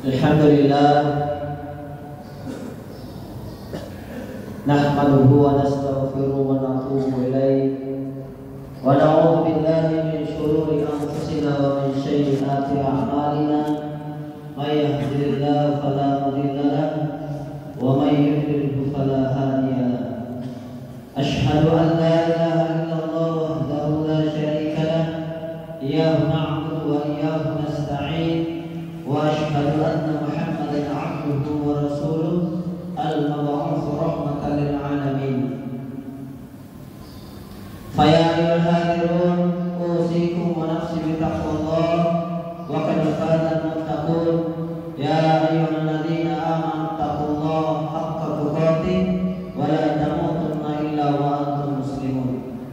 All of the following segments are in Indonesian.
Alhamdulillah, nahmaduhu wa nastaghfiruhu wa natubu ilayh wa na'udzu billahi min shururi anfusina wa min sayyiati a'malina. May yahdihillahu fala mudilla lahu wa may yudlilhu fala hadiya lahu. Asyhadu an la ilaha illallah wahdahu la syarika lahu, iyyahu na'budu wa iyyahu nasta'in. Wa asyhadu anna Muhammadan 'abduhu wa rasuluh al-mab'uts rahmatan lil 'alamin. Fa ya ayyuhal hadirun, usikum wa nafsi bi taqwallah wa qad faza al-muttaqun. Ya ayyuhalladzina amanu taqullaha haqqa tuqatih wa la tamutunna illa wa antum muslimun.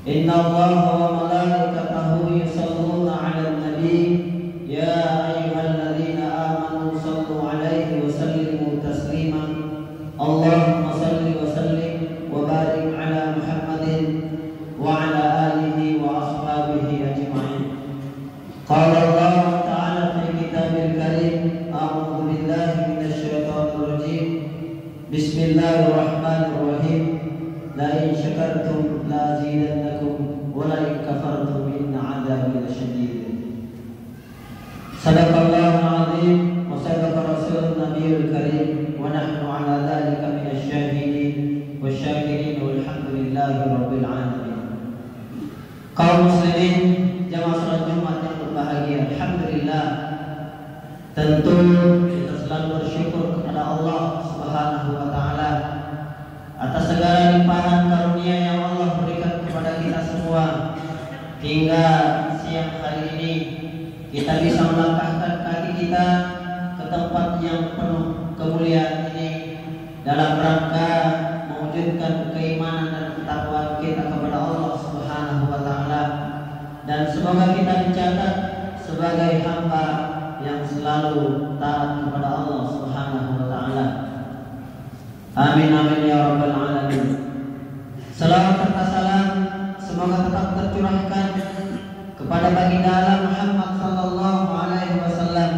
Innallaha wa malaikatahu yusholluna 'alan nabi. Ya ayyuhalladzina amanu shallu 'alaihi wa sallimu taslima. Allahumma shalli wa sallim wa barik 'ala Muhammadin wa 'ala alihi wa ashabihi ajma'in. Qala Allah ta'ala fi kitabil karim, a'udzu billahi minasy syaithanir rajim. Bismillahirrahmanirrahim. La in syakartum la azidannakum wa la in kafartum inna 'adzabi lasyadid. Sadaqallahul azim wa sadaqa rasulun nabiyul karim wa nahnu ala dzalika minasy syahidin wasyakirin walhamdulillahi rabbil alamin. Kaum muslimin jamaah salat Jumat yang berbahagia, alhamdulillah, tentu kita selalu bersyukur kepada Allah Subhanahu wa taala atas segala limpahan karunia yang Allah berikan kepada kita semua hingga siang hari ini kita bisa melangkahkan kaki kita ke tempat yang penuh kemuliaan ini dalam rangka mewujudkan keimanan dan ketakwaan kita kepada Allah Subhanahu wa taala, dan semoga kita dicatat sebagai hamba yang selalu taat kepada Allah Subhanahu wa taala. Amin amin ya rabbal alamin. Salawat serta salam semoga tetap tercurahkan kepada baginda Allah Muhammad sallallahu alaihi wasallam.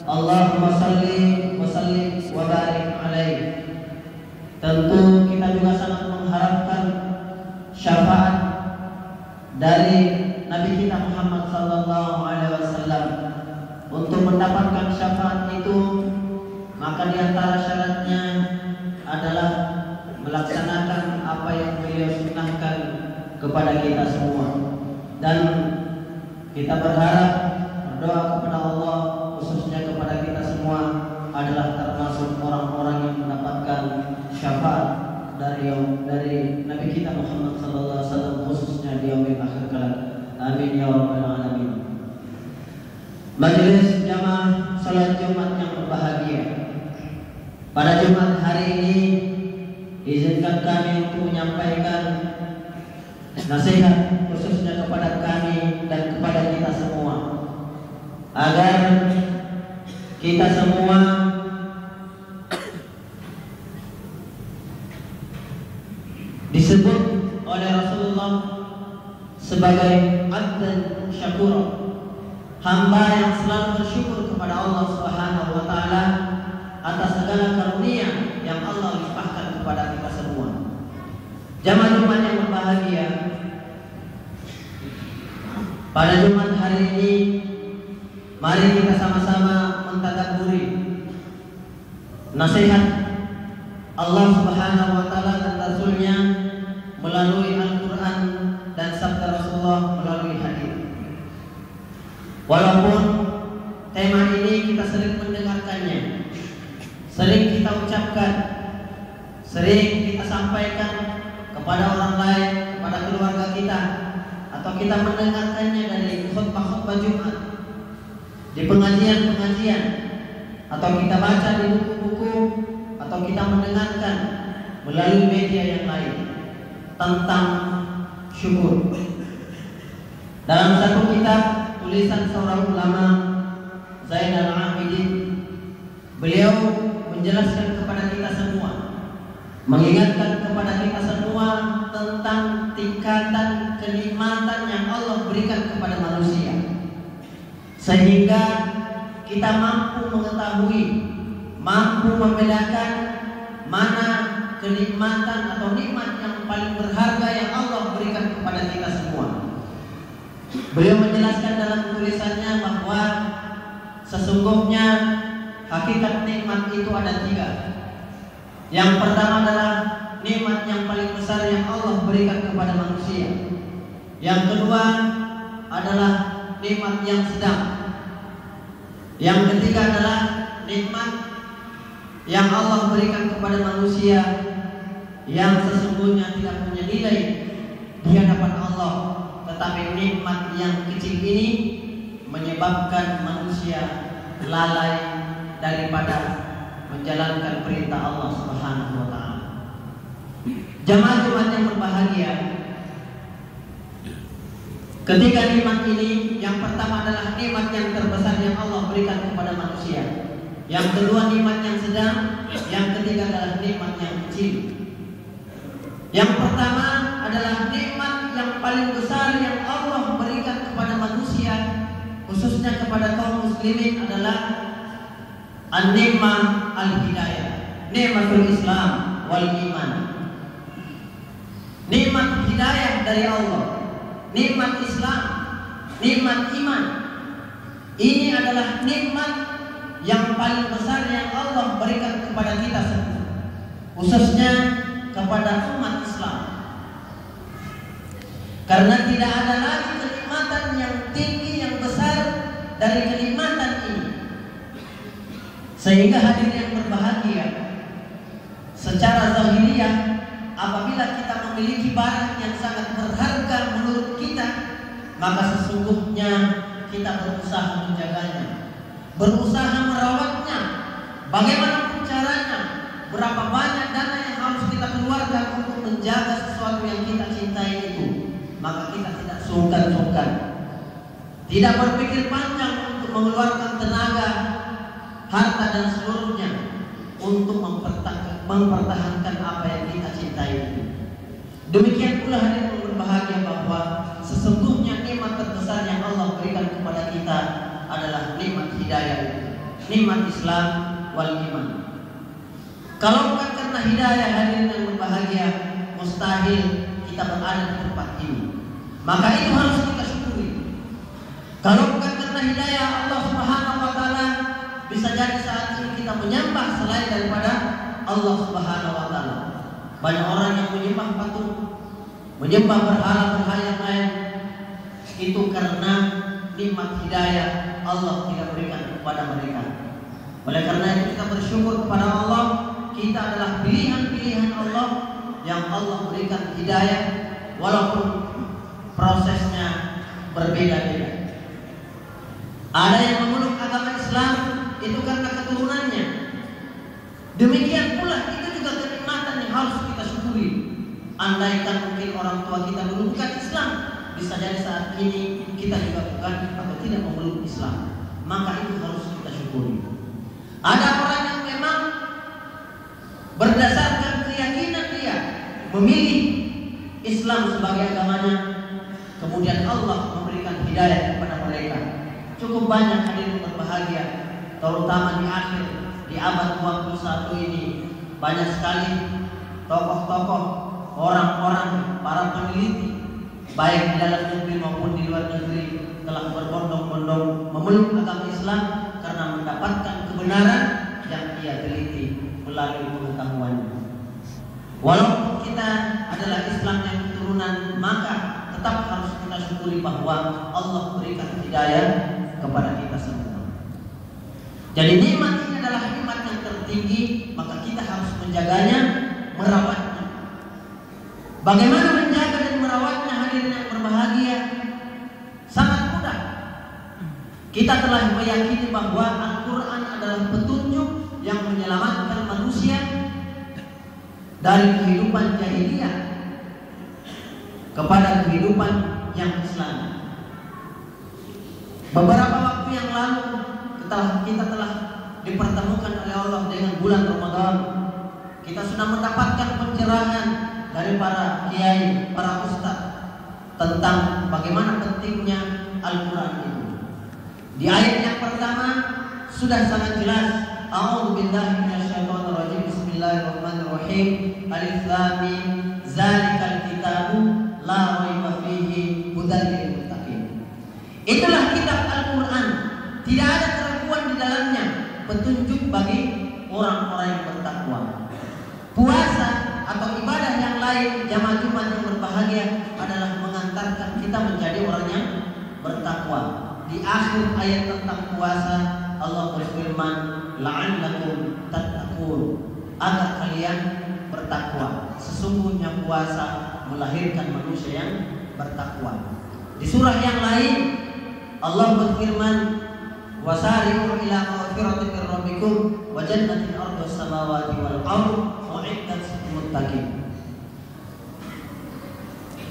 Allahumma salli wa sallim wa barik alaihi. Tentu kita juga sangat mengharapkan syafaat dari Nabi kita Muhammad sallallahu alaihi wasallam. Untuk mendapatkan syafaat itu, maka di antara syaratnya adalah melaksanakan apa yang beliau sunnahkan kepada kita semua. Dan kita berharap, berdoa kepada Allah, khususnya kepada kita semua, adalah termasuk orang-orang yang mendapatkan syafaat dari Nabi kita Muhammad sallallahu alaihi wasallam, khususnya di yaumil akhir kelak. Amin ya rabbal alamin. Majelis jamaah salat Jumat yang berbahagia, pada Jumat hari ini izinkan kami untuk menyampaikan nasihat khususnya kepada kami dan kepada kita semua, agar kita semua disebut oleh Rasulullah sebagai abdan syakur, hamba yang selalu bersyukur kepada Allah Subhanahu wa taala atas segala karunia yang Allah limpahkan kepada kita semua. Jamaah Jumat yang berbahagia, pada Jumat hari ini mari kita sama-sama mentadabburi nasihat Allah Subhanahu wa taala dan Rasul-Nya melalui Al-Qur'an dan sabda Rasulullah melalui hadis. Walaupun tema ini kita sering mendengarkannya, sering kita ucapkan, sering kita sampaikan kepada orang lain, kepada keluarga kita, atau kita mendengarkannya dari khutbah-khutbah Jumat, di pengajian-pengajian, atau kita baca di buku-buku, atau kita mendengarkan melalui media yang lain tentang syukur. Dalam satu kitab tulisan seorang ulama, Zainal Abidin, beliau menjelaskan kepada kita semua, mengingatkan kepada kita semua tentang tingkatan kenikmatan yang Allah berikan kepada manusia, sehingga kita mampu mengetahui, mampu membedakan mana kenikmatan atau nikmat yang paling berharga yang Allah berikan kepada kita semua. Beliau menjelaskan dalam tulisannya bahwa sesungguhnya hakikat nikmat itu ada 3. Yang pertama adalah nikmat yang paling besar yang Allah berikan kepada manusia. Yang kedua adalah nikmat yang sedang. Yang ketiga adalah nikmat yang Allah berikan kepada manusia yang sesungguhnya tidak punya nilai di hadapan Allah, tetapi nikmat yang kecil ini menyebabkan manusia lalai daripada menjalankan perintah Allah Subhanahu wa taala. Jamaah-jamaah yang berbahagia, ketiga nikmat ini, yang pertama adalah nikmat yang terbesar yang Allah berikan kepada manusia. Yang kedua nikmat yang sedang, yang ketiga adalah nikmat yang kecil. Yang pertama adalah nikmat yang paling besar yang Allah berikan kepada manusia, khususnya kepada kaum muslimin, adalah an-ni'mah al-hidayah, nikmatul Islam wal iman. Nikmat hidayah dari Allah, nikmat Islam, nikmat iman. Ini adalah nikmat yang paling besar yang Allah berikan kepada kita semua, khususnya kepada umat Islam. Karena tidak ada lagi kenikmatan yang tinggi, yang besar dari kenikmatan ini. Sehingga hadirin yang berbahagia, secara zahiriyah, apabila kita memiliki barang yang sangat berharga menurut kita, maka sesungguhnya kita berusaha menjaganya, berusaha merawatnya. Bagaimanapun caranya, berapa banyak dana yang harus kita keluarkan untuk menjaga sesuatu yang kita cintai itu, maka kita tidak sungkan-sungkan, tidak berpikir panjang untuk mengeluarkan tenaga, harta dan seluruhnya untuk mempertahankan apa yang kita cintai itu. Demikian pula hadirin berbahagia bahwa sesungguhnya nikmat terbesar yang Allah berikan kepada kita adalah nikmat hidayah, nikmat Islam wal iman. Kalau bukan karena hidayah hadirin yang berbahagia, mustahil kita berada di tempat ini. Maka itu harus kita syukuri. Kalau bukan karena hidayah Allah Subhanahu wa taala, bisa jadi saat ini kita menyembah selain daripada Allah Subhanahu wa taala. Banyak orang yang menyembah patung, menyembah berhala-berhala yang lain. Itu karena nikmat hidayah Allah tidak berikan kepada mereka. Oleh karena itu kita bersyukur kepada Allah, kita adalah pilihan-pilihan Allah yang Allah berikan hidayah, walaupun prosesnya berbeda-beda. Ada yang memeluk agama Islam itu karena keturunannya. Demikian pula itu juga kenikmatan yang harus kita syukuri. Andaikan mungkin orang tua kita dulu bukan Islam, bisa jadi saat ini kita juga bukan atau tidak memeluk Islam, maka itu harus kita syukuri. Ada orang yang memang berdasarkan keyakinan dia memilih Islam sebagai agamanya, kemudian Allah memberikan hidayah kepada mereka. Cukup banyak hadirin berbahagia, terutama di akhir di abad 21 ini, banyak sekali tokoh-tokoh, orang-orang, para peneliti baik di dalam negeri maupun di luar negeri telah berbondong-bondong memeluk agama Islam karena mendapatkan kebenaran yang ia teliti melalui pengetahuannya. Walaupun kita adalah Islam yang keturunan, maka tetap harus kita syukuri bahwa Allah berikan hidayah kepada kita semua. Jadi nikmat ini adalah nikmat yang tertinggi, maka kita harus menjaganya, merawatnya. Bagaimana menjaga dan merawatnya hadirin yang berbahagia? Sangat mudah. Kita telah meyakini bahwa Al-Quran adalah petunjuk yang menyelamatkan manusia dari kehidupan jahiliyah kepada kehidupan yang Islam. Beberapa waktu yang lalu kita telah dipertemukan oleh Allah dengan bulan Ramadan. Kita sudah mendapatkan pencerahan dari para kiai, para ustaz tentang bagaimana pentingnya Al-Quran itu. Di ayat yang pertama sudah sangat jelas. A'udzubillahi minasyaitonirrajim. Bismillahirrahmanirrahim. Alif lam mim. Zalikal kitabu la raiba fihi hudan lil muttaqin. Itulah kitab Al-Qur'an. Tidak ada keraguan di dalamnya, petunjuk bagi orang-orang yang bertakwa. Puasa atau ibadah yang lain jamaah Jumat yang berbahagia adalah mengantarkan kita menjadi orang yang bertakwa. Di akhir ayat tentang puasa Allah berfirman, la'allakum tattaqun, agar kalian bertakwa. Sesungguhnya puasa melahirkan manusia yang bertakwa. Di surah yang lain Allah berfirman, wasari'u ila maghfiratin min rabbikum wa jannatin 'arduha as-samawati wal ardu u'iddat lil muttaqin.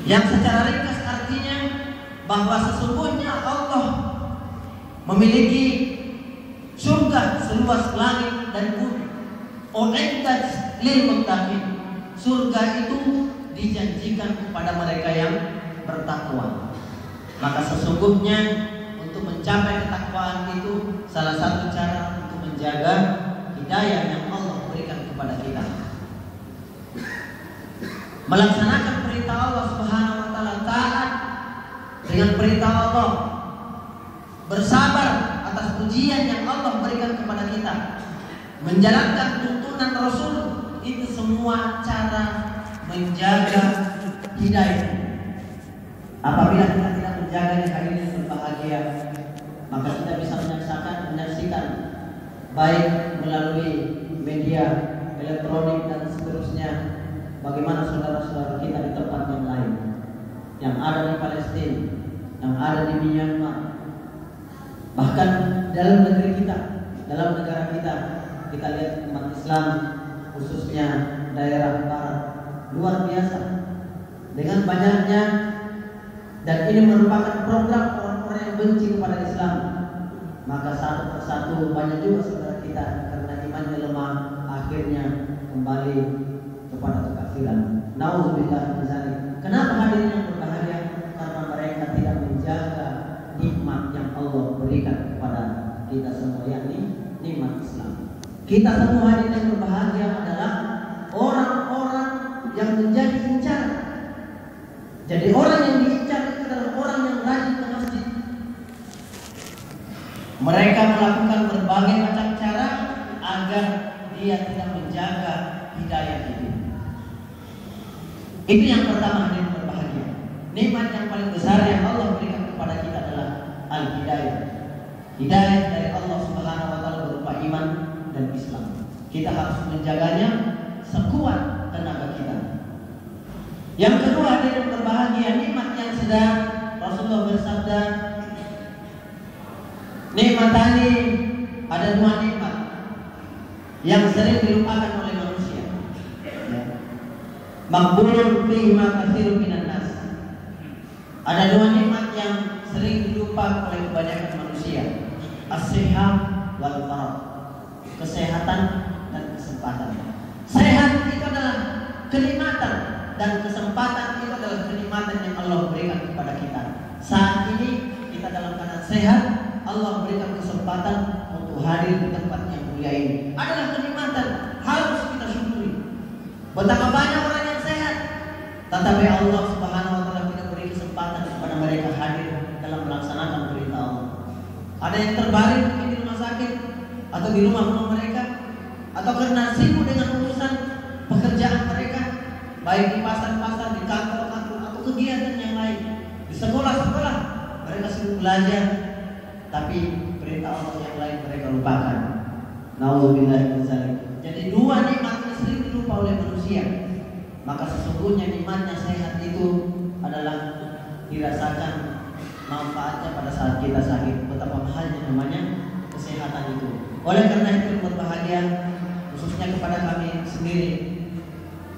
Yang secara ringkas artinya bahwa sesungguhnya Allah memiliki surga seluas langit dan bumi. U'iddat lil muttaqin. Surga itu dijanjikan kepada mereka yang bertakwa. Maka sesungguhnya untuk mencapai ketakwaan itu salah satu cara untuk menjaga hidayah yang Allah berikan kepada kita. Melaksanakan perintah Allah Subhanahu wa taala, taat dengan perintah Allah, bersabar atas ujian yang Allah berikan kepada kita, menjalankan tuntunan Rasul, itu semua cara menjaga hidayah. Apabila kita tidak menjaganya, hadirin berbahagia, maka kita bisa menyaksikan baik melalui media elektronik dan seterusnya, bagaimana saudara-saudara kita di tempat yang lain, yang ada di Palestina, yang ada di Myanmar, bahkan dalam negeri kita, dalam negara kita lihat umat Islam khususnya daerah barat luar biasa dengan banyaknya. Dan ini merupakan program orang-orang yang benci kepada Islam. Maka satu persatu banyak juga saudara kita karena imannya lemah akhirnya kembali kepada kekafiran. Nauzubillah min dzalik. Kenapa hadirin yang berbahagia? Karena mereka tidak menjaga nikmat yang Allah berikan kepada kita semua, yakni nikmat Islam. Kita semua hadirin yang berbahagia adalah orang-orang yang menjadi incar. Jadi orang yang diincar itu adalah orang yang rajin ke masjid. Mereka melakukan berbagai macam cara agar dia tidak menjaga hidayah itu. Itu yang pertama, hadirin berbahagia. Nikmat yang paling besar yang Allah berikan kepada kita adalah al-hidayah. Hidayah dari Allah Subhanahu wa taala berupa iman dan Islam. Kita harus menjaganya sekuat tenaga kita. Yang kedua, hadirin berbahagia, nikmat yang sedang Rasulullah bersabda, nikmatani, ada dua nikmat yang sering dilupakan oleh manusia. Maqbulun fihi ma katsirun minan nas. Ada dua nikmat yang sering dilupakan oleh kebanyakan manusia. As-sihah wal farah. Kesehatan dan kesempatan. Sehat itu adalah kenikmatan dan kesempatan itu adalah kenikmatan yang Allah berikan kepada kita. Saat ini kita dalam keadaan sehat, Allah berikan kesempatan untuk hadir di tempat yang mulia ini. Adalah kenikmatan, harus kita syukuri. Betapa banyak orang yang sehat, tetapi Allah Subhanahu wa taala tidak beri kesempatan kepada mereka hadir dalam melaksanakan perintah Allah. Ada yang terbaring di rumah sakit atau di rumah mereka, atau karena sibuk dengan urusan pekerjaan mereka, baik di pasar-pasar, di kantor-kantor, atau kegiatan yang lain, di sekolah-sekolah mereka sibuk belajar, tapi perintah Allah yang lain mereka lupakan. Nauzubillah min dzalik. Jadi dua nikmat yang sering dilupa oleh manusia. Maka sesungguhnya nikmatnya sehat itu adalah dirasakan manfaatnya pada saat kita sakit. Betapa mahalnya namanya kesehatan itu. Oleh karena itu berbahagia, khususnya kepada kami sendiri,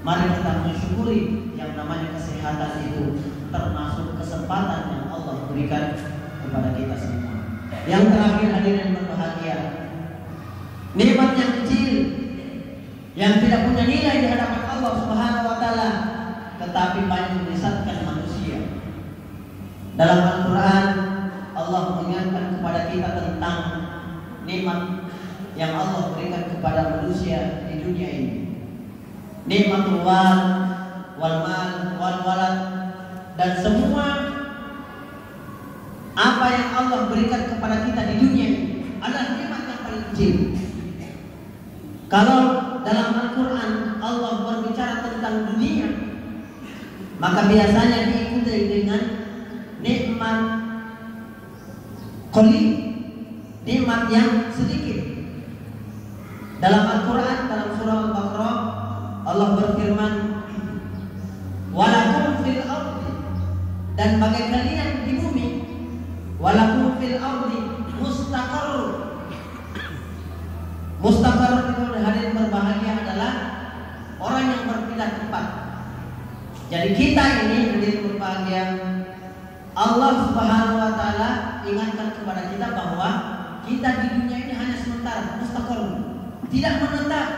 mari kita mensyukuri yang namanya kesehatan itu, termasuk kesempatan yang Allah berikan kepada kita semua. Yang terakhir, hadirin berbahagia, nikmat yang kecil yang tidak punya nilai di hadapan Allah Subhanahu wa taala, tetapi banyak menyesatkan manusia. Dalam Al-Qur'an Allah mengingatkan kepada kita tentang nikmat yang Allah berikan kepada manusia di dunia ini. Nikmatul wal mal wal walad, dan semua apa yang Allah berikan kepada kita di dunia ini adalah nikmat yang paling kecil. Kalau dalam Al-Quran Allah berbicara tentang dunia, maka biasanya diikuti dengan nikmat qalil, nikmat yang sedikit. Dalam Al-Quran, dalam surah Al-Baqarah, Allah berfirman, walakum fil ardi, dan bagi kalian di bumi, walakum fil ardi mustaqarr. Mustaqarr itu hadirin berbahagia adalah orang yang berpindah tempat. Jadi kita ini hadirin berbahagia, Allah Subhanahu wa taala ingatkan kepada kita bahwa kita di dunia ini hanya sementara, mustaqarr, tidak menetap,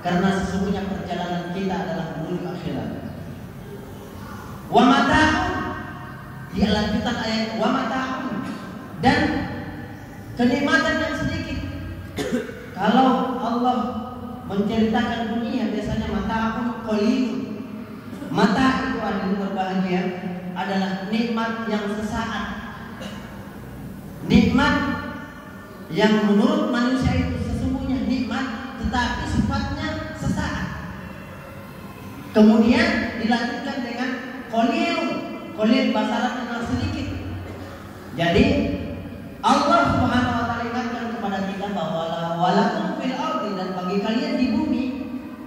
karena sesungguhnya perjalanan kita adalah menuju akhirat. Wa mata'un, dia lanjutan ayat wa mata'un, dan kenikmatan yang sedikit. Kalau Allah menceritakan dunia biasanya mata'un qalil. Mata itu hadirin berbahagia adalah nikmat yang sesaat, nikmat yang menurut manusia itu sesungguhnya nikmat, tetapi sifatnya sesaat. Kemudian dilanjutkan dengan qalil. Qalil bahasa Arab adalah sedikit. Jadi Allah Subhanahu wa taala ingatkan kepada kita bahwa walakum fil ardi, dan bagi kalian di bumi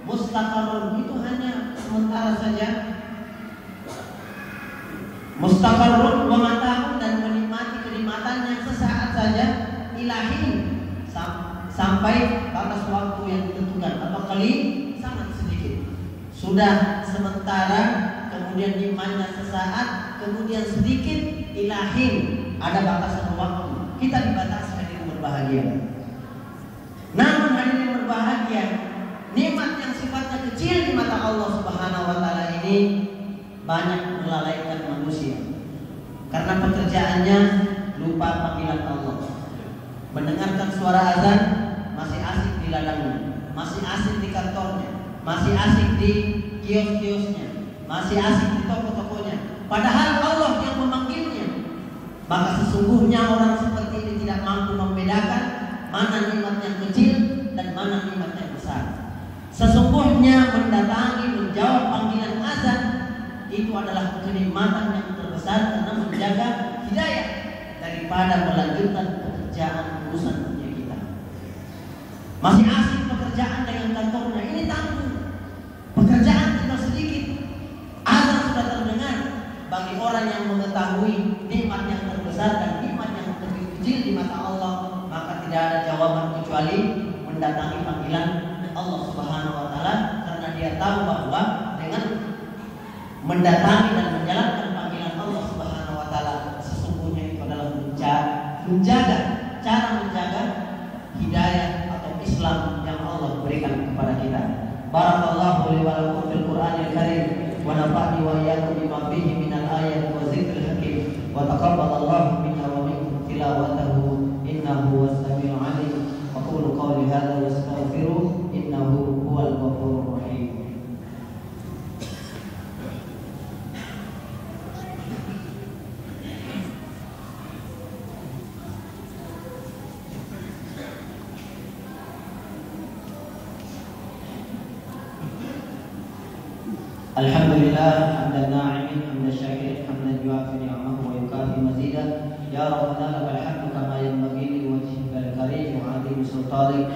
mustaqarrun, itu hanya sementara saja. Mustaqarrun wa mata'un, dan menikmati kenikmatan yang sesaat saja, ilahi, sampai batas waktu yang ditentukan, atau kali sangat sedikit. Sudah sementara, kemudian nikmatnya sesaat, kemudian sedikit, ilahi, ada batasan waktu. Kita dibatasi hadirin berbahagia. Namun hadirin berbahagia, nikmat yang sifatnya kecil di mata Allah Subhanahu wa taala ini banyak melalaikan manusia. Karena pekerjaannya lupa panggilan Allah. Mendengarkan suara azan masih asik di ladangnya, masih asik di kantornya, masih asik di kios-kiosnya, masih asik di toko-tokonya. Padahal Allah yang memanggilnya. Maka sesungguhnya orang seperti ini tidak mampu membedakan mana nikmat yang kecil dan mana nikmat yang besar. Sesungguhnya mendatangi, menjawab panggilan azan itu adalah kenikmatan yang terbesar, karena menjaga hidayah daripada melanjutkan pekerjaan urusan dunia kita. Masih asik pekerjaan dengan kantornya, ini tanggung. Pekerjaan kita sedikit, azan sudah terdengar. Bagi orang yang mengetahui nikmat yang terbesar dan nikmat yang lebih kecil di mata Allah, maka tidak ada jawaban kecuali mendatangi panggilan Allah Subhanahu wa taala, karena dia tahu bahwa dengan mendatangi dan menjalankan panggilan Allah Subhanahu wa taala sesungguhnya itu adalah menjaga hidayah atau Islam yang Allah berikan kepada kita. Barakallahu li wa lakum fil Qur'anil Karim wa nafa'ni wa iyyakum bima fihi minal ayati wa dzikril hakim wa taqabbalallahu minna wa minkum tilawatahu innahu was-sami'ul 'alim. Aqulu qawli hadza wa astaghfiruh innahu huwal ghafurur rahim. Alhamdulillah hamdan na'imin hamdan syakirin hamdan yuafi ni'amahu wa yukafi mazidah. Ya Rabbana lakal hamdu kama yanbaghi li wajhikal karim wa 'azimi sultanik.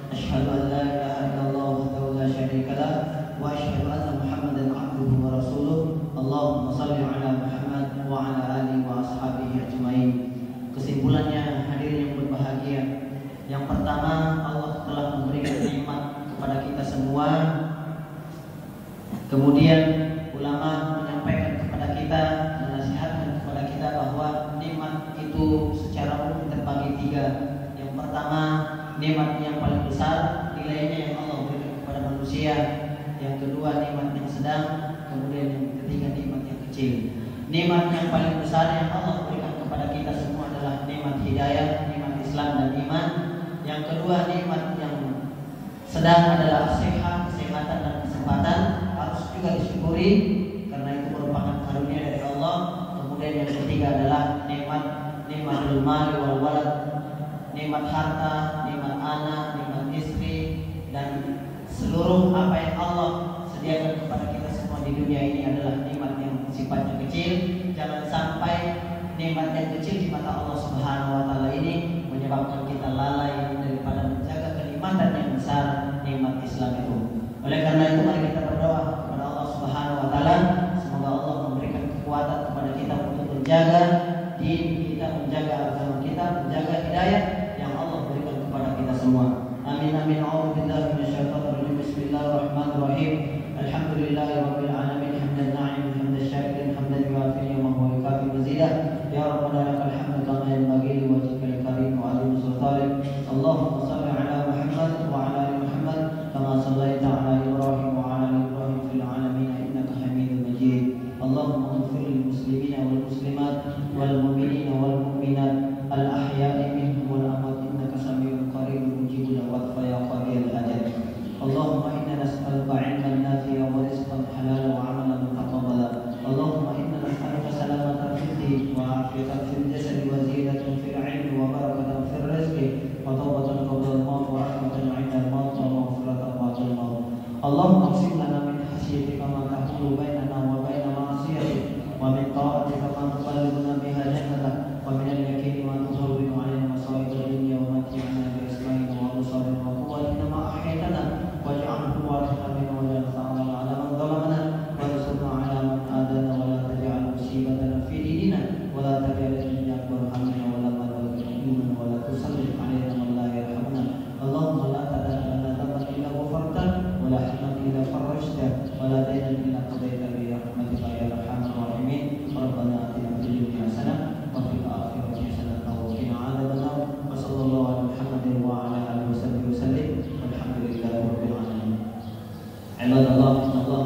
Asyhadu an la ilaha illallah wahdahu la syarika lah wa asyhadu anna Muhammadan 'abduhu wa rasuluh. Allahumma shalli 'ala Muhammad wa 'ala alihi wa ashabihi ajmain. Kesimpulannya hadirin yang berbahagia, yang pertama Allah telah memberikan nikmat kepada kita semua. Kemudian ulama menyampaikan kepada kita, menasihatkan kepada kita bahwa nikmat itu secara umum terbagi tiga. Yang pertama, nikmat yang paling besar nilainya yang Allah berikan kepada manusia. Yang kedua, nikmat yang sedang. Kemudian yang ketiga, nikmat yang kecil. Nikmat yang paling besar yang Allah berikan kepada kita semua adalah nikmat hidayah, nikmat Islam dan iman. Yang kedua, nikmat yang sedang adalah sehat, kesehatan dan kesempatan harus juga disyukuri karena itu merupakan karunia dari Allah. Kemudian yang ketiga adalah nikmatul mali wal walad, nikmat harta, nikmat anak, nikmat istri, dan seluruh apa yang Allah sediakan kepada kita semua di dunia ini adalah nikmat yang sifatnya kecil. Jangan sampai nikmat yang kecil di mata Allah Subhanahu wa taala ini menyebabkan kita lalai daripada menjaga kenikmatan yang besar, nikmat Islam itu. Oleh karena itu mari kita berdoa kepada Allah Subhanahu wa taala, semoga Allah memberikan kekuatan kepada kita untuk menjaga diri kita, menjaga agama kita, menjaga hidayah yang Allah berikan kepada kita semua. Amin amin. A'udzubillahi minasyaitonir rajim. Bismillahirrahmanirrahim. Alhamdulillahirabbil alamin. Hamdan na'iman, hamdan syakirin, hamdan yuwafi wa yukafi mazidah. Ya Rabbana lakal hamdu kama yanbaghi li wajhikal karim wa 'azimi sultanik. Allahumma shalli ala Muhammad wa ala ali Muhammad kama shallaita ala Ibrahim wa ala ali Ibrahim fil alamin innaka Hamidum Majid. Allahumma ighfir lil muslimina wal muslimat wal mu'minina wal mu'minat al ahya'i minhum wal amwat innaka samii'un qaribun mujibud da'wat ya qadiyal hajat. Allahumma inna nas'aluka 'ilman nafi'an wa rizqan halalan wa 'amalan mutaqabbalan. Allahumma inna nas'aluka salamatan fid din wa 'afiyatan fil jasad wa ziyadatan fil 'ilmi wa barakatan fil rizqi wa tawbatan qabla al-maut wa rahmatan 'inda al-maut wa maghfiratan ba'da al-maut. Allahumma qsim lana min khashyatika ma tahulu bainana wa baina ma'siyatik wa min ta'atika ma tuballighuna biha jannatak wa min al-yaqini ma tuhawwinu 'alaina masa'ib ad-dunya wa mat'ina bi asma'ina wa absarina wa quwwatina ma ahyaytana waj'alhu warithan minna waj'al tha'rana 'ala man zalamana wansurna 'ala man adana wa la taj'al musibatana fi dinina wa la taj'al ad-dunya akbar hammina wa la mablagha ilmina wa la tusallit 'alaina man la yarhamuna. Allahumma la tad'a lana dhanban illa ghafartahu wa la hamman illa farajtahu wa la daynan illa qadaytahu bi rahmatika ya arhamar rahimin. Rabbana atina fid dunya hasanah wa fil akhirati hasanah wa qina 'adzabannar. Wa sallallahu ala Muhammadin wa ala alihi wasallam. Walhamdulillahi rabbil alamin. Ibadallah, Allah